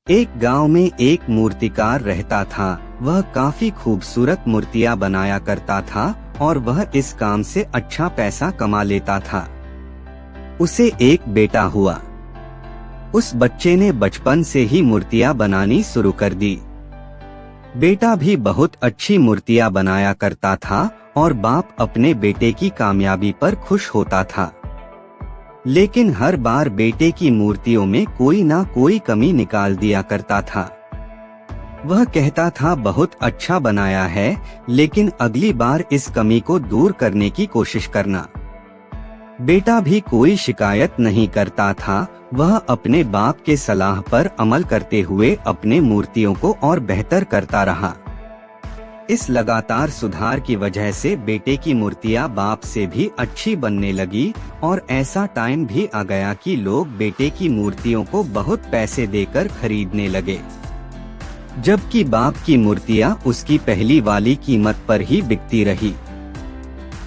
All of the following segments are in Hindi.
एक गांव में एक मूर्तिकार रहता था। वह काफी खूबसूरत मूर्तियां बनाया करता था और वह इस काम से अच्छा पैसा कमा लेता था। उसे एक बेटा हुआ। उस बच्चे ने बचपन से ही मूर्तियां बनानी शुरू कर दी। बेटा भी बहुत अच्छी मूर्तियां बनाया करता था और बाप अपने बेटे की कामयाबी पर खुश होता था। लेकिन हर बार बेटे की मूर्तियों में कोई ना कोई कमी निकाल दिया करता था। वह कहता था बहुत अच्छा बनाया है, लेकिन अगली बार इस कमी को दूर करने की कोशिश करना। बेटा भी कोई शिकायत नहीं करता था। वह अपने बाप के सलाह पर अमल करते हुए अपने मूर्तियों को और बेहतर करता रहा। इस लगातार सुधार की वजह से बेटे की मूर्तियां बाप से भी अच्छी बनने लगी और ऐसा टाइम भी आ गया कि लोग बेटे की मूर्तियों को बहुत पैसे देकर खरीदने लगे, जबकि बाप की मूर्तियां उसकी पहली वाली कीमत पर ही बिकती रही।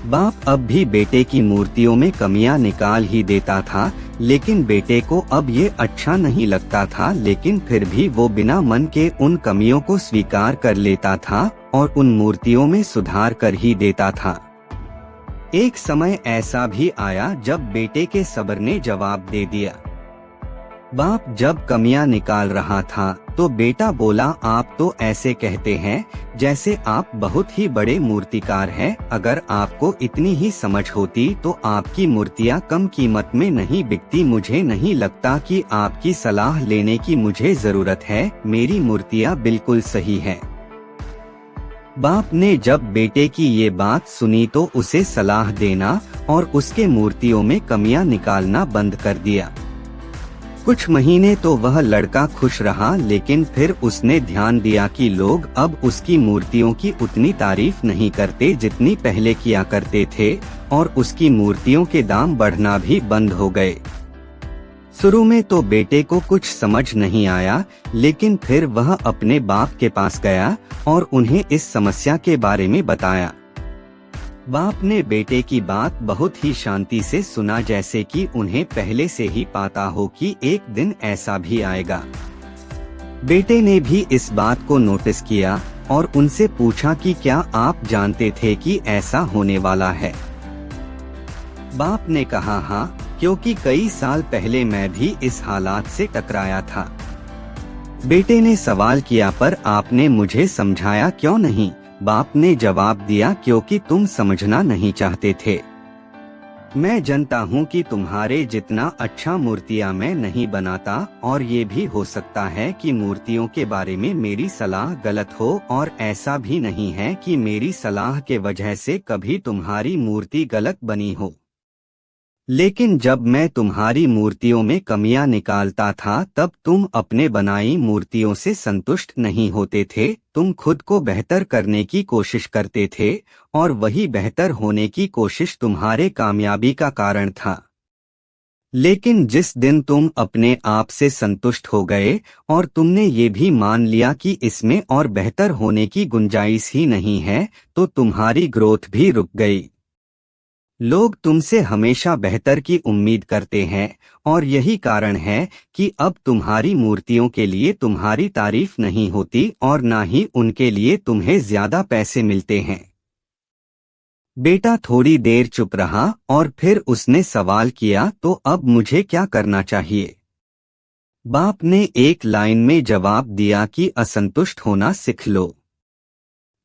बाप अब भी बेटे की मूर्तियों में कमियां निकाल ही देता था, लेकिन बेटे को अब ये अच्छा नहीं लगता था। लेकिन फिर भी वो बिना मन के उन कमियों को स्वीकार कर लेता था और उन मूर्तियों में सुधार कर ही देता था। एक समय ऐसा भी आया जब बेटे के सब्र ने जवाब दे दिया। बाप जब कमियां निकाल रहा था तो बेटा बोला, आप तो ऐसे कहते हैं जैसे आप बहुत ही बड़े मूर्तिकार हैं। अगर आपको इतनी ही समझ होती तो आपकी मूर्तियां कम कीमत में नहीं बिकती। मुझे नहीं लगता कि आपकी सलाह लेने की मुझे जरूरत है। मेरी मूर्तियां बिल्कुल सही हैं। बाप ने जब बेटे की ये बात सुनी तो उसे सलाह देना और उसके मूर्तियों में कमियां निकालना बंद कर दिया। कुछ महीने तो वह लड़का खुश रहा, लेकिन फिर उसने ध्यान दिया कि लोग अब उसकी मूर्तियों की उतनी तारीफ नहीं करते जितनी पहले किया करते थे और उसकी मूर्तियों के दाम बढ़ना भी बंद हो गए। शुरू में तो बेटे को कुछ समझ नहीं आया, लेकिन फिर वह अपने बाप के पास गया और उन्हें इस समस्या के बारे में बताया। बाप ने बेटे की बात बहुत ही शांति से सुना, जैसे कि उन्हें पहले से ही पता हो कि एक दिन ऐसा भी आएगा। बेटे ने भी इस बात को नोटिस किया और उनसे पूछा कि क्या आप जानते थे कि ऐसा होने वाला है। बाप ने कहा, हाँ, क्योंकि कई साल पहले मैं भी इस हालात से टकराया था। बेटे ने सवाल किया, पर आपने मुझे समझाया क्यों नहीं? बाप ने जवाब दिया, क्योंकि तुम समझना नहीं चाहते थे। मैं जानता हूँ कि तुम्हारे जितना अच्छा मूर्तियाँ मैं नहीं बनाता, और ये भी हो सकता है कि मूर्तियों के बारे में मेरी सलाह गलत हो, और ऐसा भी नहीं है कि मेरी सलाह के वजह से कभी तुम्हारी मूर्ति गलत बनी हो। लेकिन जब मैं तुम्हारी मूर्तियों में कमियां निकालता था तब तुम अपने बनाई मूर्तियों से संतुष्ट नहीं होते थे। तुम खुद को बेहतर करने की कोशिश करते थे और वही बेहतर होने की कोशिश तुम्हारे कामयाबी का कारण था। लेकिन जिस दिन तुम अपने आप से संतुष्ट हो गए और तुमने ये भी मान लिया कि इसमें और बेहतर होने की गुंजाइश ही नहीं है, तो तुम्हारी ग्रोथ भी रुक गई। लोग तुमसे हमेशा बेहतर की उम्मीद करते हैं और यही कारण है कि अब तुम्हारी मूर्तियों के लिए तुम्हारी तारीफ नहीं होती और ना ही उनके लिए तुम्हें ज्यादा पैसे मिलते हैं। बेटा थोड़ी देर चुप रहा और फिर उसने सवाल किया, तो अब मुझे क्या करना चाहिए? बाप ने एक लाइन में जवाब दिया कि असंतुष्ट होना सीख लो।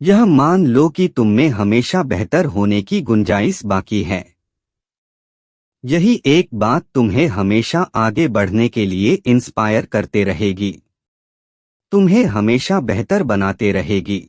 यह मान लो कि तुम में हमेशा बेहतर होने की गुंजाइश बाकी है। यही एक बात तुम्हें हमेशा आगे बढ़ने के लिए इंस्पायर करते रहेगी, तुम्हें हमेशा बेहतर बनाते रहेगी।